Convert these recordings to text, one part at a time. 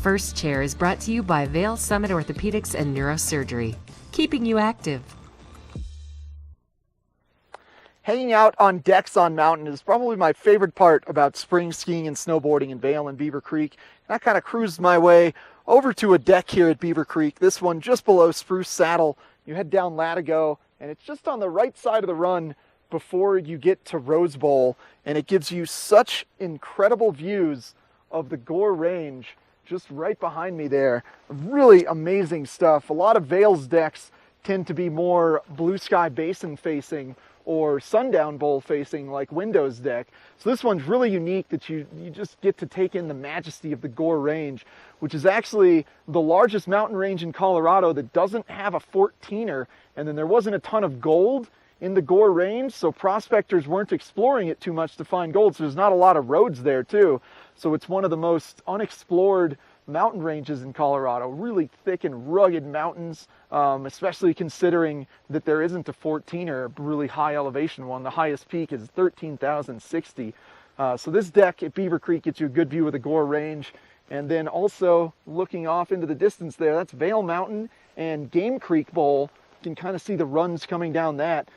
First Chair is brought to you by Vail Summit Orthopaedics and Neurosurgery, keeping you active. Hanging out on decks on mountain is probably my favorite part about spring skiing and snowboarding in Vail and Beaver Creek. And I kind of cruised my way over to a deck here at Beaver Creek, this one just below Spruce Saddle. You head down Latigo, and it's just on the right side of the run before you get to Rose Bowl, and it gives you such incredible views of the Gore Range just right behind me there. Really amazing stuff. A lot of Vail's decks tend to be more blue sky basin facing or sundown bowl facing like Windows deck. So this one's really unique that you just get to take in the majesty of the Gore Range, which is actually the largest mountain range in Colorado that doesn't have a 14er. And then there wasn't a ton of gold in the Gore Range, so prospectors weren't exploring it too much to find gold. So there's not a lot of roads there too. So it's one of the most unexplored mountain ranges in Colorado. Really thick and rugged mountains, especially considering that there isn't a 14er, a really high elevation one. The highest peak is 13,060. So this deck at Beaver Creek gets you a good view of the Gore Range. And then also looking off into the distance there, that's Vail Mountain and Game Creek Bowl. You can kind of see the runs coming down that.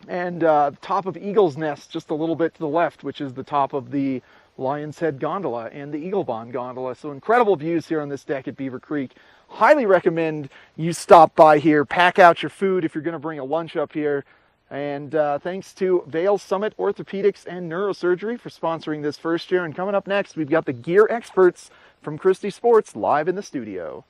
And top of Eagle's Nest just a little bit to the left, which is the top of the Lion's Head Gondola and the Eagle Bond Gondola. So incredible views here on this deck at Beaver Creek. Highly recommend you stop by here, pack out your food if you're going to bring a lunch up here. And thanks to Vail Summit Orthopaedics and Neurosurgery for sponsoring this first year. And coming up next, we've got the gear experts from Christie Sports live in the studio.